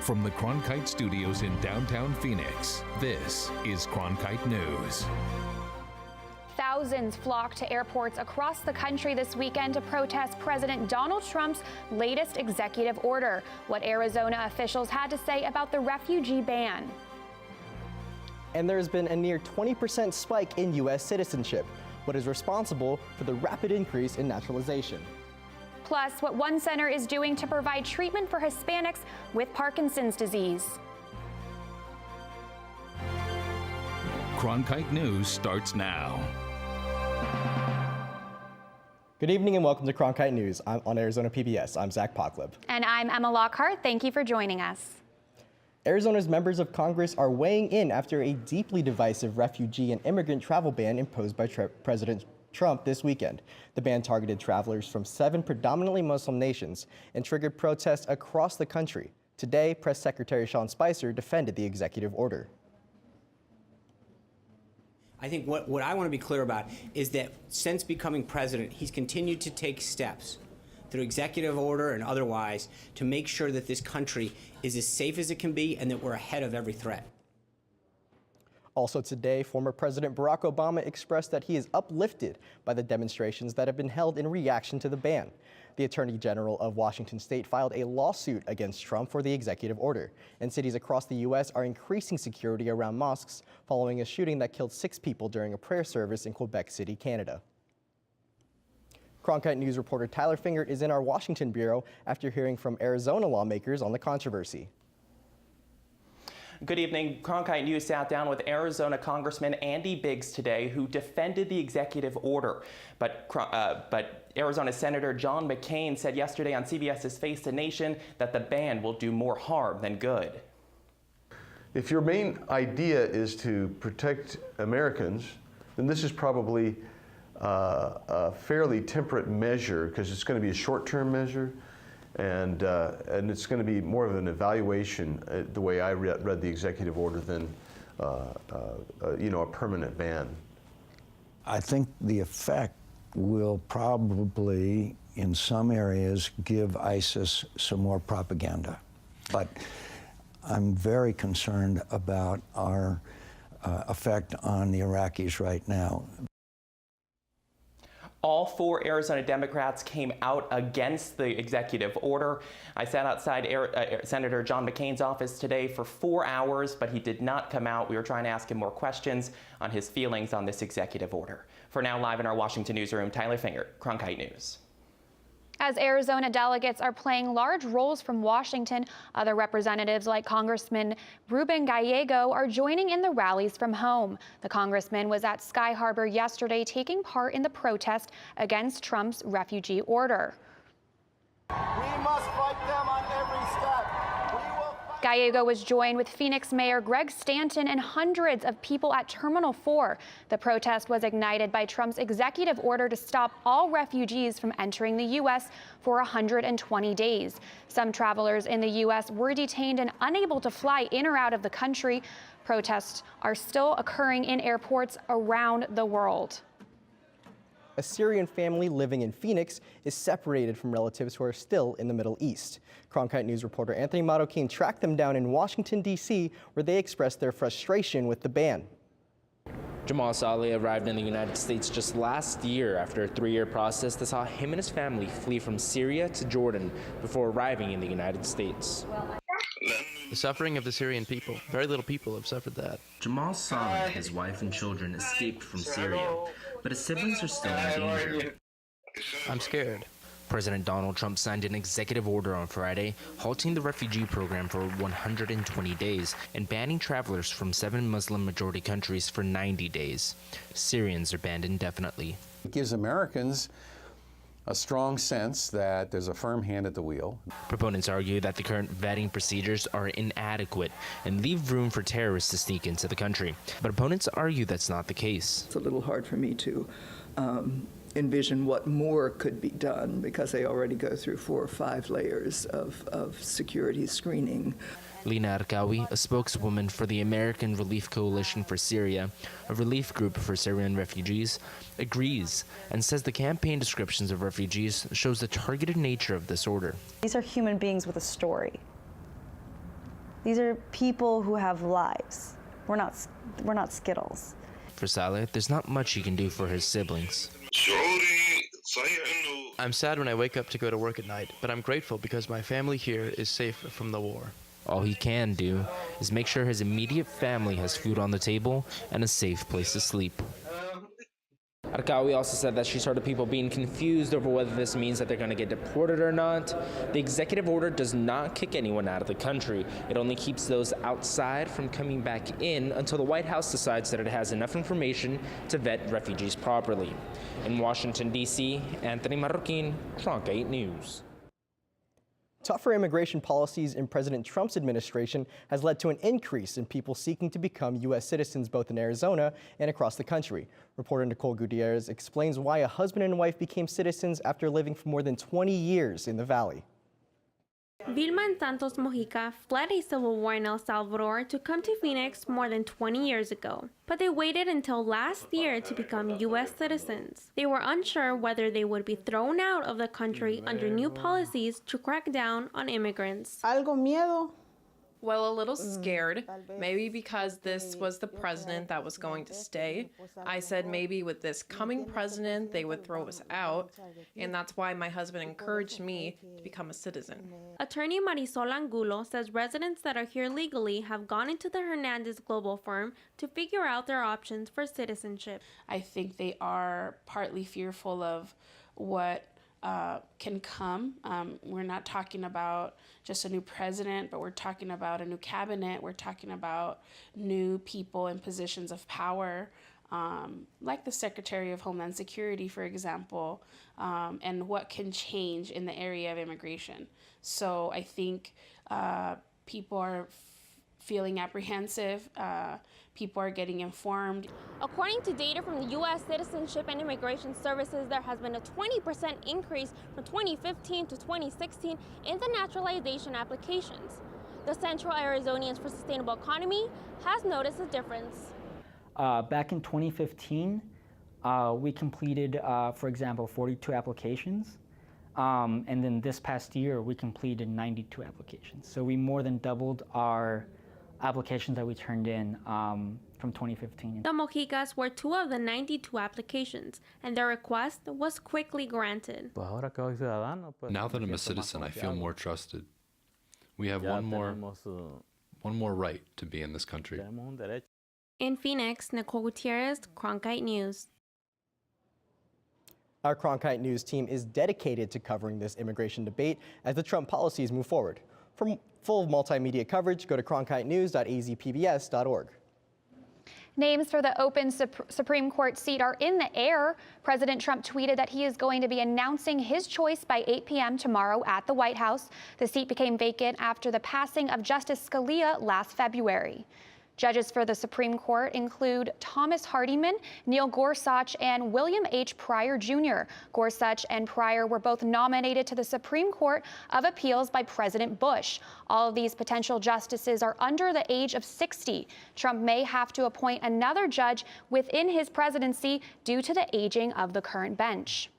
From the Cronkite Studios in downtown Phoenix, this is Cronkite News. Thousands flocked to airports across the country this weekend to protest President Donald Trump's latest executive order. What Arizona officials had to say about the refugee ban. And there's been a near 20% spike in U.S. citizenship, what is responsible for the rapid increase in naturalization. Plus, what one center is doing to provide treatment for Hispanics with Parkinson's disease. Cronkite News starts now. Good evening and welcome to Cronkite News. I'm on Arizona PBS. I'm Zach Pockleb. And I'm Emma Lockhart. Thank you for joining us. Arizona's members of Congress are weighing in after a deeply divisive refugee and immigrant travel ban imposed by President Trump this weekend. The ban targeted travelers from 7 predominantly Muslim nations and triggered protests across the country. Today, Press Secretary Sean Spicer defended the executive order. I think what I want to be clear about is that since becoming president, he's continued to take steps through executive order and otherwise to make sure that this country is as safe as it can be and that we're ahead of every threat. Also today, former President Barack Obama expressed that he is uplifted by the demonstrations that have been held in reaction to the ban. The Attorney General of Washington State filed a lawsuit against Trump for the executive order, and cities across the U.S. are increasing security around mosques following a shooting that killed 6 people during a prayer service in Quebec City, Canada. Cronkite News reporter Tyler Fingert is in our Washington bureau after hearing from Arizona lawmakers on the controversy. Good evening. Cronkite News sat down with Arizona Congressman Andy Biggs today, who defended the executive order. But Arizona Senator John McCain said yesterday on CBS's Face the Nation that the ban will do more harm than good. If your main idea is to protect Americans, then this is probably a fairly temperate measure, because it's going to be a short-term measure. And it's going to be more of an evaluation, the way I read the executive order, than a permanent ban. I think the effect will probably, in some areas, give ISIS some more propaganda. But I'm very concerned about our effect on the Iraqis right now. All 4 Arizona Democrats came out against the executive order. I sat outside Senator John McCain's office today for 4 hours, but he did not come out. We were trying to ask him more questions on his feelings on this executive order. For now, live in our Washington newsroom, Tyler Fingert, Cronkite News. As Arizona delegates are playing large roles from Washington, other representatives like Congressman Ruben Gallego are joining in the rallies from home. The congressman was at Sky Harbor yesterday taking part in the protest against Trump's refugee order. We must fight them on every step. Gallego was joined with Phoenix Mayor Greg Stanton and hundreds of people at Terminal 4. The protest was ignited by Trump's executive order to stop all refugees from entering the U.S. for 120 days. Some travelers in the U.S. were detained and unable to fly in or out of the country. Protests are still occurring in airports around the world. A Syrian family living in Phoenix is separated from relatives who are still in the Middle East. Cronkite News reporter Anthony Marroquin tracked them down in Washington, D.C., where they expressed their frustration with the ban. Jamal Saleh arrived in the United States just last year after a 3-year process that saw him and his family flee from Syria to Jordan before arriving in the United States. The suffering of the Syrian people. Very little people have suffered that. Jamal Saleh, his wife and children escaped from Syria, but his siblings are still in danger. I'm scared. President Donald Trump signed an executive order on Friday, halting the refugee program for 120 days and banning travelers from 7 Muslim-majority countries for 90 days. Syrians are banned indefinitely. It gives Americans a strong sense that there's a firm hand at the wheel. Proponents argue that the current vetting procedures are inadequate and leave room for terrorists to sneak into the country. But opponents argue that's not the case. It's a little hard for me to envision what more could be done, because they already go through 4 or 5 layers of security screening. Lina Arkawi, a spokeswoman for the American Relief Coalition for Syria, a relief group for Syrian refugees, agrees and says the campaign descriptions of refugees shows the targeted nature of this order. These are human beings with a story. These are people who have lives. We're not Skittles. For Saleh, there's not much he can do for his siblings. I'm sad when I wake up to go to work at night, but I'm grateful because my family here is safe from the war. All he can do is make sure his immediate family has food on the table and a safe place to sleep. Arkawi also said that she started people being confused over whether this means that they're going to get deported or not. The executive order does not kick anyone out of the country. It only keeps those outside from coming back in until the White House decides that it has enough information to vet refugees properly. In Washington, D.C., Anthony Marroquin, Cronkite 8 News. Tougher immigration policies in President Trump's administration has led to an increase in people seeking to become U.S. citizens both in Arizona and across the country. Reporter Nicole Gutierrez explains why a husband and wife became citizens after living for more than 20 years in the Valley. Vilma and Santos Mojica fled a civil war in El Salvador to come to Phoenix more than 20 years ago. But they waited until last year to become U.S. citizens. They were unsure whether they would be thrown out of the country under new policies to crack down on immigrants. Algo miedo. Well, a little scared, maybe because this was the president that was going to stay. I said maybe with this coming president, they would throw us out, and that's why my husband encouraged me to become a citizen. Attorney Marisol Angulo says residents that are here legally have gone into the Hernandez Global firm to figure out their options for citizenship. I think they are partly fearful of what can come. We're not talking about just a new president, but we're talking about a new cabinet. We're talking about new people in positions of power, like the Secretary of Homeland Security, for example, and what can change in the area of immigration. So I think people are feeling apprehensive. People are getting informed. According to data from the U.S. Citizenship and Immigration Services, there has been a 20% increase from 2015 to 2016 in the naturalization applications. The Central Arizonians for Sustainable Economy has noticed a difference. Back in 2015, we completed, for example, 42 applications. And then this past year, we completed 92 applications. So we more than doubled our applications that we turned in from 2015. The Mojicas were 2 of the 92 applications, and their request was quickly granted. Now that I'm a citizen, I feel more trusted. We have one more right to be in this country. In Phoenix, Nicole Gutierrez, Cronkite News. Our Cronkite News team is dedicated to covering this immigration debate as the Trump policies move forward. For full multimedia coverage, go to cronkitenews.azpbs.org. Names for the open Supreme Court seat are in the air. President Trump tweeted that he is going to be announcing his choice by 8 p.m. tomorrow at the White House. The seat became vacant after the passing of Justice Scalia last February. Judges for the Supreme Court include Thomas Hardiman, Neil Gorsuch, and William H. Pryor Jr. Gorsuch and Pryor were both nominated to the Supreme Court of Appeals by President Bush. All of these potential justices are under the age of 60. Trump may have to appoint another judge within his presidency due to the aging of the current bench.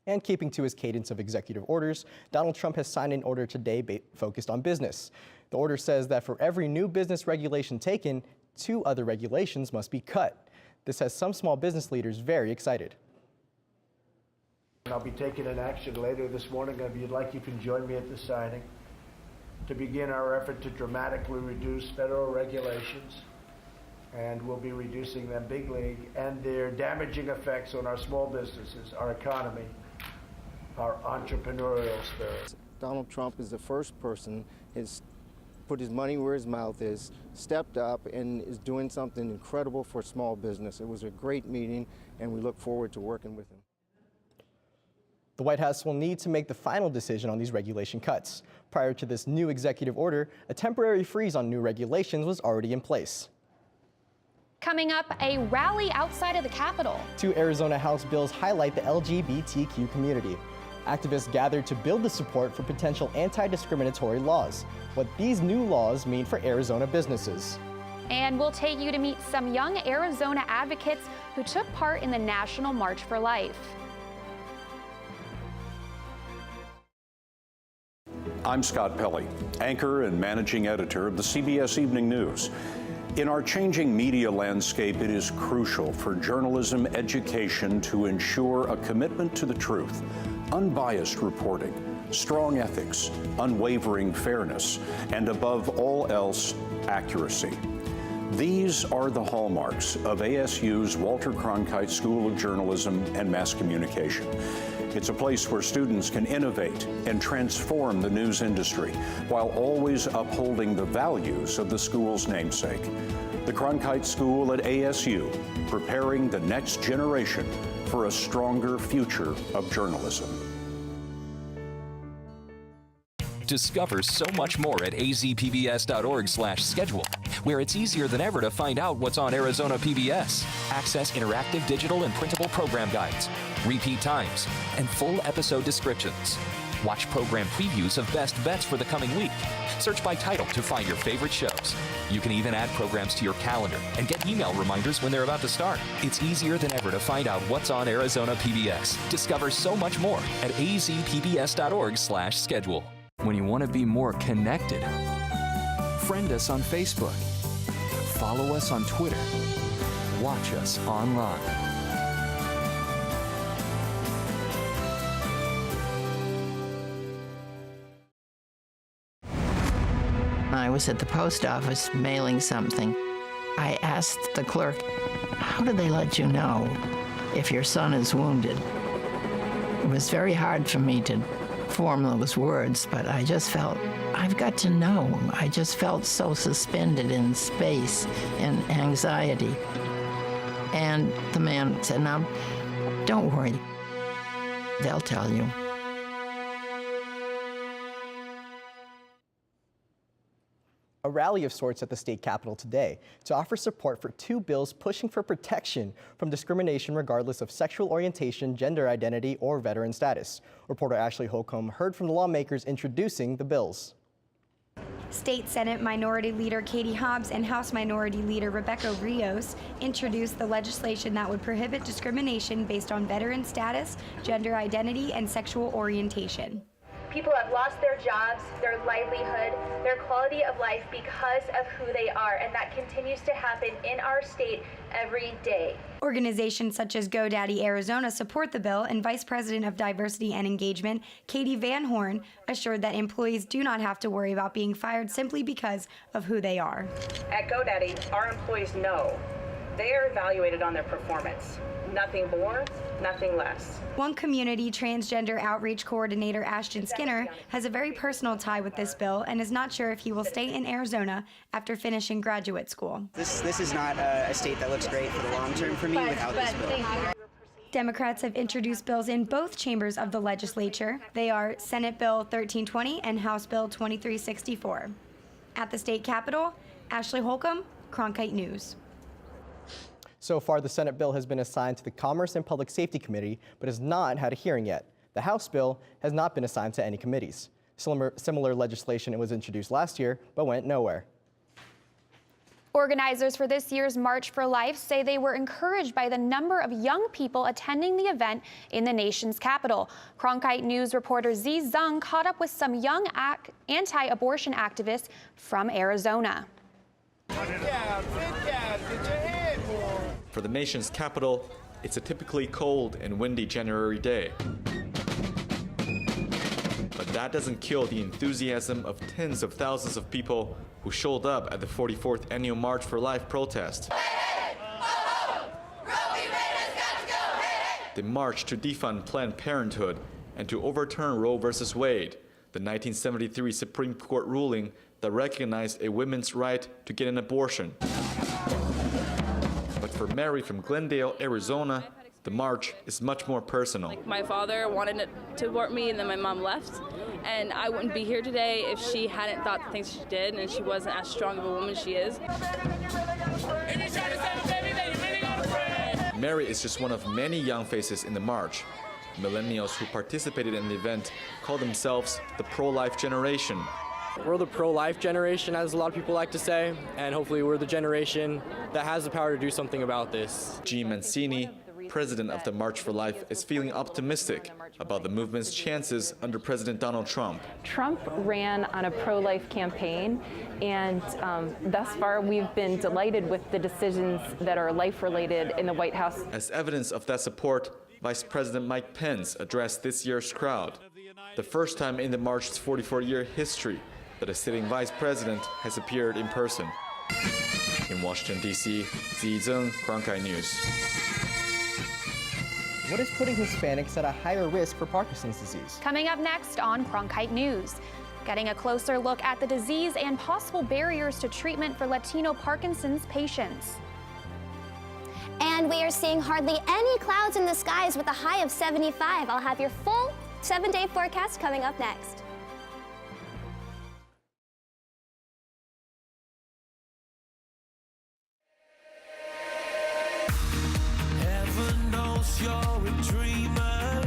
And keeping to his cadence of executive orders, Donald Trump has signed an order today focused on business. The order says that for every new business regulation taken, 2 other regulations must be cut. This has some small business leaders very excited. I'll be taking an action later this morning. I'd like you can join me at the signing to begin our effort to dramatically reduce federal regulations. And we'll be reducing them big league and their damaging effects on our small businesses, our economy, our entrepreneurial spirit. Donald Trump is the first person who's put his money where his mouth is, stepped up, and is doing something incredible for small business. It was a great meeting, and we look forward to working with him. The White House will need to make the final decision on these regulation cuts. Prior to this new executive order, a temporary freeze on new regulations was already in place. Coming up, a rally outside of the Capitol. 2 Arizona House bills highlight the LGBTQ community. Activists gathered to build the support for potential anti-discriminatory laws. What these new laws mean for Arizona businesses. And we'll take you to meet some young Arizona advocates who took part in the National March for Life. I'm Scott Pelley, anchor and managing editor of the CBS Evening News. In our changing media landscape, it is crucial for journalism education to ensure a commitment to the truth, unbiased reporting, strong ethics, unwavering fairness, and above all else, accuracy. These are the hallmarks of ASU's Walter Cronkite School of Journalism and Mass Communication. It's a place where students can innovate and transform the news industry while always upholding the values of the school's namesake. The Cronkite School at ASU, preparing the next generation for a stronger future of journalism. Discover so much more at azpbs.org/schedule, where it's easier than ever to find out what's on Arizona PBS. Access interactive digital and printable program guides, repeat times, and full episode descriptions. Watch program previews of best bets for the coming week. Search by title to find your favorite shows. You can even add programs to your calendar and get email reminders when they're about to start. It's easier than ever to find out what's on Arizona PBS. Discover so much more at azpbs.org/schedule. When you want to be more connected, friend us on Facebook, follow us on Twitter, watch us online. I was at the post office mailing something. I asked the clerk, "How do they let you know if your son is wounded?" It was very hard for me to form those words, but I just felt, I've got to know. I just felt so suspended in space and anxiety. And the man said, "Now, don't worry. They'll tell you." A rally of sorts at the state capitol today to offer support for two bills pushing for protection from discrimination regardless of sexual orientation, gender identity, or veteran status. Reporter Ashley Holcomb heard from the lawmakers introducing the bills. State Senate Minority Leader Katie Hobbs and House Minority Leader Rebecca Rios introduced the legislation that would prohibit discrimination based on veteran status, gender identity, and sexual orientation. People have lost their jobs, their livelihood, their quality of life because of who they are, and that continues to happen in our state every day. Organizations such as GoDaddy Arizona support the bill, and Vice President of Diversity and Engagement, Katie Van Horn, assured that employees do not have to worry about being fired simply because of who they are. At GoDaddy, our employees know they are evaluated on their performance. Nothing more, nothing less. One community transgender outreach coordinator, Ashton Skinner, has a very personal tie with this bill and is not sure if he will stay in Arizona after finishing graduate school. This is not a state that looks great for the long term for me without this bill. Democrats have introduced bills in both chambers of the legislature. They are Senate Bill 1320 and House Bill 2364. At the state capitol, Ashley Holcomb, Cronkite News. So far, the Senate bill has been assigned to the Commerce and Public Safety Committee, but has not had a hearing yet. The House bill has not been assigned to any committees. Similar legislation was introduced last year, but went nowhere. Organizers for this year's March for Life say they were encouraged by the number of young people attending the event in the nation's capital. Cronkite News reporter Z Zung caught up with some young anti-abortion activists from Arizona. For the nation's capital, it's a typically cold and windy January day. But that doesn't kill the enthusiasm of tens of thousands of people who showed up at the 44th Annual March for Life protest. They marched to defund Planned Parenthood and to overturn Roe v. Wade, the 1973 Supreme Court ruling that recognized a woman's right to get an abortion. But for Mary from Glendale, Arizona, the march is much more personal. My father wanted to abort me, and then my mom left, and I wouldn't be here today if she hadn't thought the things she did, and she wasn't as strong of a woman as she is. Mary is just one of many young faces in the march. Millennials who participated in the event call themselves the pro-life generation. We're the pro-life generation, as a lot of people like to say, and hopefully we're the generation that has the power to do something about this. G. Mancini, president of the March for Life, is feeling optimistic about the movement's chances under President Donald Trump. Trump ran on a pro-life campaign, and thus far we've been delighted with the decisions that are life-related in the White House. As evidence of that support, Vice President Mike Pence addressed this year's crowd, the first time in the march's 44-year history that a sitting vice president has appeared in person. In Washington, D.C., Zi Zheng, Cronkite News. What is putting Hispanics at a higher risk for Parkinson's disease? Coming up next on Cronkite News, getting a closer look at the disease and possible barriers to treatment for Latino Parkinson's patients. And we are seeing hardly any clouds in the skies with a high of 75. I'll have your full 7-day forecast coming up next. Heaven knows you're a dreamer.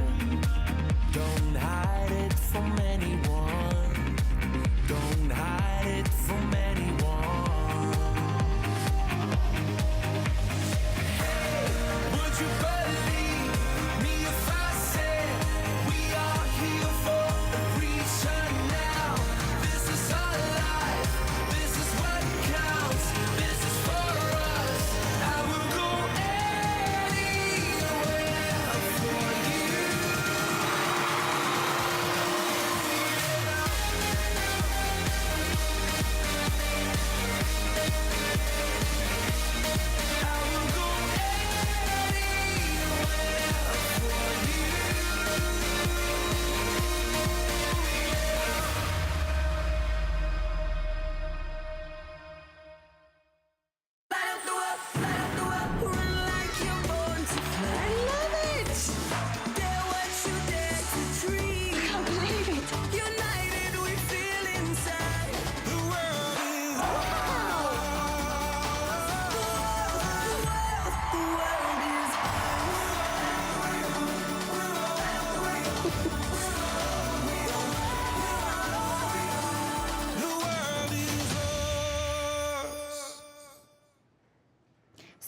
Don't hide it from anyone. Don't hide it from anyone. Hey, would you believe me if I said we are here for a reason now? This is our life. This is what counts. This is for us. I will go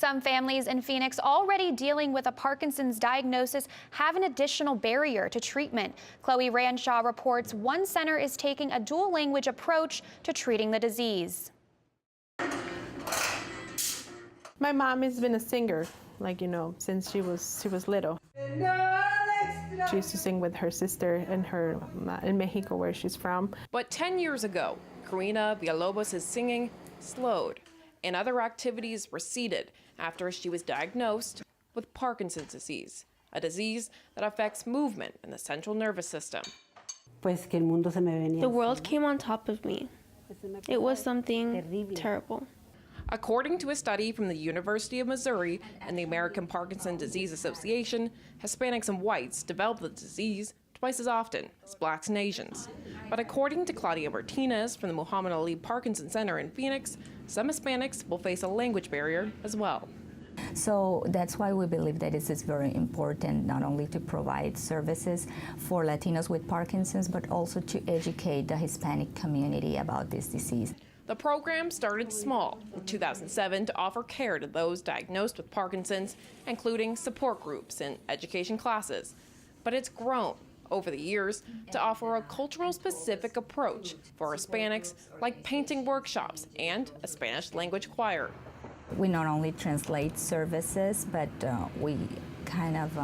Some families in Phoenix already dealing with a Parkinson's diagnosis have an additional barrier to treatment. Chloe Ranshaw reports one center is taking a dual language approach to treating the disease. My mom has been a singer, since she was little. She used to sing with her sister in Mexico, where she's from. But 10 years ago, Karina Villalobos' singing slowed, and other activities receded after she was diagnosed with Parkinson's disease, a disease that affects movement in the central nervous system. The world came on top of me. It was something terrible. According to a study from the University of Missouri and the American Parkinson's Disease Association, Hispanics and whites develop the disease twice as often as blacks and Asians. But according to Claudia Martinez from the Muhammad Ali Parkinson Center in Phoenix, some Hispanics will face a language barrier as well. So that's why we believe that it is very important not only to provide services for Latinos with Parkinson's, but also to educate the Hispanic community about this disease. The program started small in 2007 to offer care to those diagnosed with Parkinson's, including support groups and education classes. But it's grown over the years to offer a cultural-specific approach for Hispanics, like painting workshops and a Spanish language choir. We not only translate services, but we kind of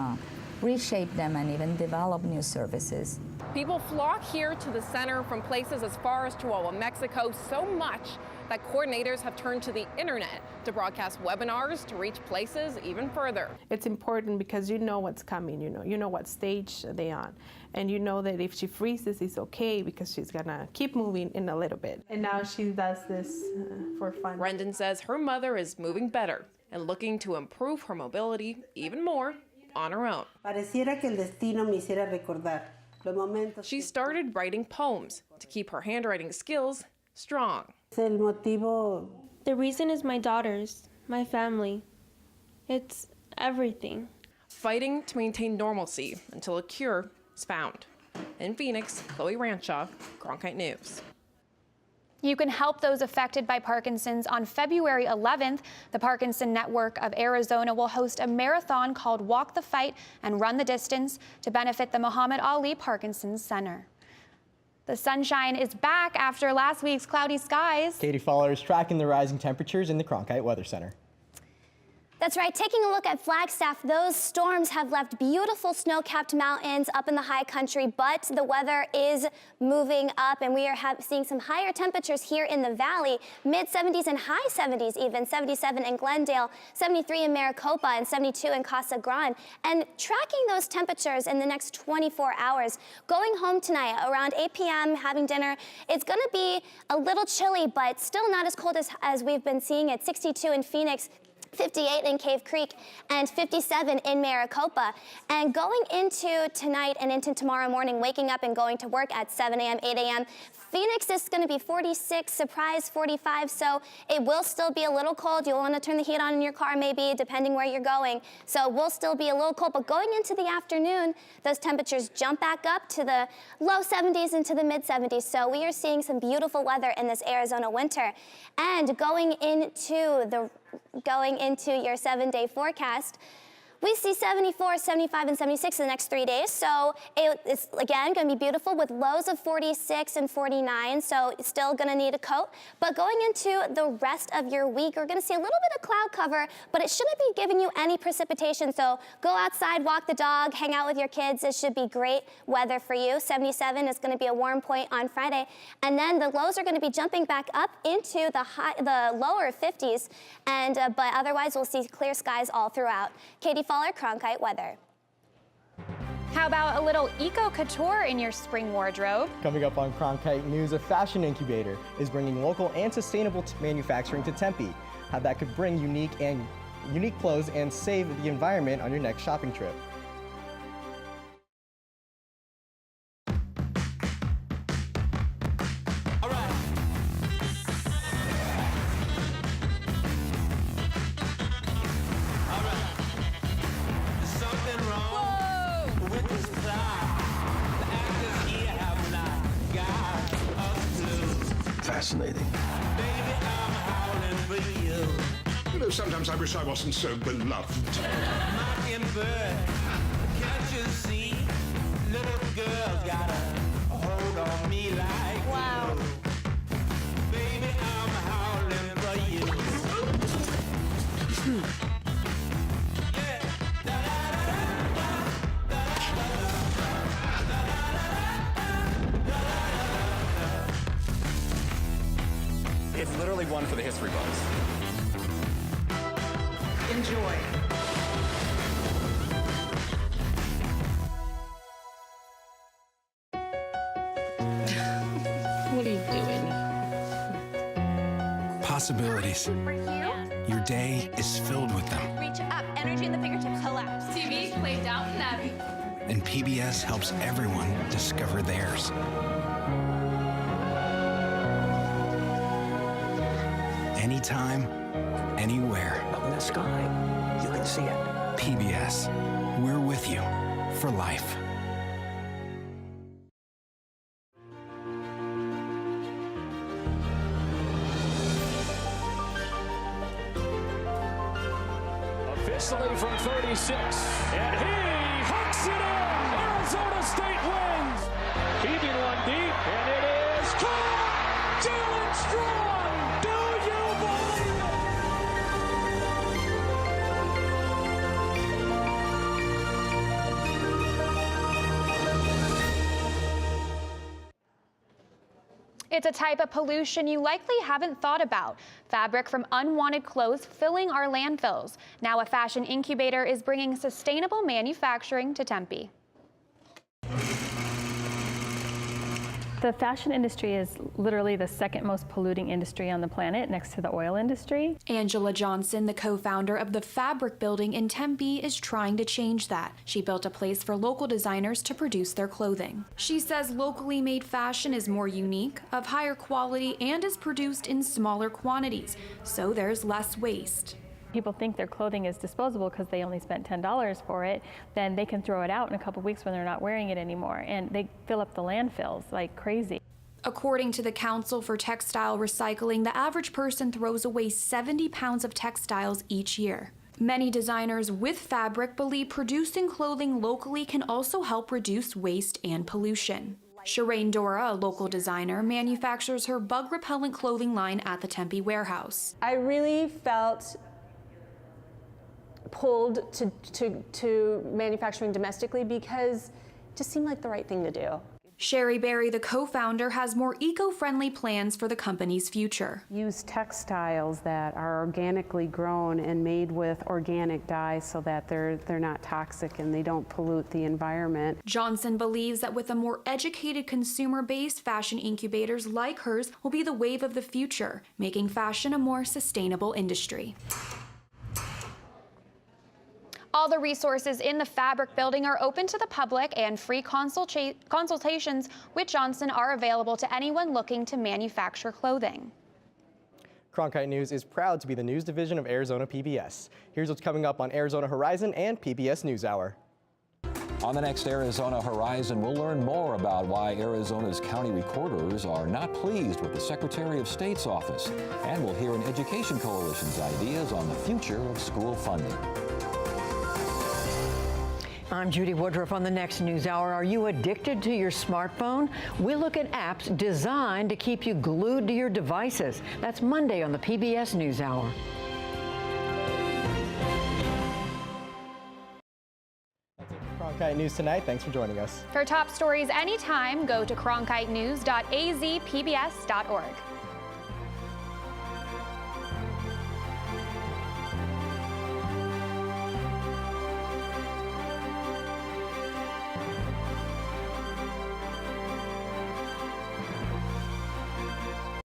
reshape them and even develop new services. People flock here to the center from places as far as Chihuahua, Mexico, so much that coordinators have turned to the internet to broadcast webinars to reach places even further. It's important because you know what's coming, you know what stage they're on. And you know that if she freezes, it's okay because she's gonna keep moving in a little bit. And now she does this for fun. Rendon says her mother is moving better and looking to improve her mobility even more on her own. She started writing poems to keep her handwriting skills strong. The reason is my daughters, my family. It's everything. Fighting to maintain normalcy until a cure is found. In Phoenix, Chloe Ranshaw, Cronkite News. You can help those affected by Parkinson's on February 11th. The Parkinson Network of Arizona will host a marathon called Walk the Fight and Run the Distance to benefit the Muhammad Ali Parkinson's Center. The sunshine is back after last week's cloudy skies. Katie Fowler is tracking the rising temperatures in the Cronkite Weather Center. That's right, taking a look at Flagstaff, those storms have left beautiful snow-capped mountains up in the high country, but the weather is moving up and we are seeing some higher temperatures here in the valley, mid-70s and high 70s even, 77 in Glendale, 73 in Maricopa, and 72 in Casa Grande. And tracking those temperatures in the next 24 hours, going home tonight around 8 p.m., having dinner, it's going to be a little chilly, but still not as cold as we've been seeing it. 62 in Phoenix, 58 in Cave Creek, and 57 in Maricopa. And going into tonight and into tomorrow morning, waking up and going to work at 7 a.m., 8 a.m., Phoenix is going to be 46, Surprise 45, so it will still be a little cold. You'll want to turn the heat on in your car maybe, depending where you're going. So it will still be a little cold, but going into the afternoon, those temperatures jump back up to the low 70s into the mid 70s. So we are seeing some beautiful weather in this Arizona winter. And going into your 7-day forecast, we see 74, 75, and 76 in the next 3 days. So it's, again, going to be beautiful with lows of 46 and 49. So it's still going to need a coat. But going into the rest of your week, we're going to see a little bit of cloud cover, but it shouldn't be giving you any precipitation. So go outside, walk the dog, hang out with your kids. It should be great weather for you. 77 is going to be a warm point on Friday. And then the lows are going to be jumping back up into the lower 50s. And but otherwise, we'll see clear skies all throughout. Katie Fowler, Cronkite Weather. How about a little eco-couture in your spring wardrobe? Coming up on Cronkite News, a fashion incubator is bringing local and sustainable manufacturing to Tempe. How that could bring unique clothes and save the environment on your next shopping trip. Fascinating. You know, sometimes I wish I wasn't so beloved. Can't you see? Little girls got a hold on me like wow. Baby, I'm howling for you. It's literally one for the history books. Enjoy. What are you doing? Possibilities. Your day is filled with them. Reach up, energy in the fingertips, collapse. TV, play Downton Abbey. And PBS helps everyone discover theirs. Anytime, anywhere. Up in the sky, you can see it. PBS, we're with you for life. Officially from 36, and he hooks it in! Arizona State wins! Keeping one deep, and it is caught! Jalen Strong! Do you believe It's a type of pollution you likely haven't thought about. Fabric from unwanted clothes filling our landfills. Now a fashion incubator is bringing sustainable manufacturing to Tempe. The fashion industry is literally the second most polluting industry on the planet next to the oil industry. Angela Johnson, the co-founder of the Fabric Building in Tempe, is trying to change that. She built a place for local designers to produce their clothing. She says locally made fashion is more unique, of higher quality, and is produced in smaller quantities, so there's less waste. People think their clothing is disposable because they only spent $10 for it, then they can throw it out in a couple weeks when they're not wearing it anymore, and they fill up the landfills like crazy. According to the Council for Textile Recycling, the average person throws away 70 pounds of textiles each year. Many designers with fabric believe producing clothing locally can also help reduce waste and pollution. Shireen Dora, a local designer, manufactures her bug-repellent clothing line at the Tempe warehouse. I really felt pulled to manufacturing domestically because it just seemed like the right thing to do. Sherry Berry, the co-founder, has more eco-friendly plans for the company's future. Use textiles that are organically grown and made with organic dyes so that they're not toxic and they don't pollute the environment. Johnson believes that with a more educated consumer base, fashion incubators like hers will be the wave of the future, making fashion a more sustainable industry. All the resources in the Fabric building are open to the public, and free consultations with Johnson are available to anyone looking to manufacture clothing. Cronkite News is proud to be the news division of Arizona PBS. Here's what's coming up on Arizona Horizon and PBS NewsHour. On the next Arizona Horizon, we'll learn more about why Arizona's county recorders are not pleased with the Secretary of State's office. And we'll hear an Education Coalition's ideas on the future of school funding. I'm Judy Woodruff on the next NewsHour. Are you addicted to your smartphone? We look at apps designed to keep you glued to your devices. That's Monday on the PBS NewsHour. That's it for Cronkite News tonight. Thanks for joining us. For top stories anytime, go to cronkitenews.azpbs.org.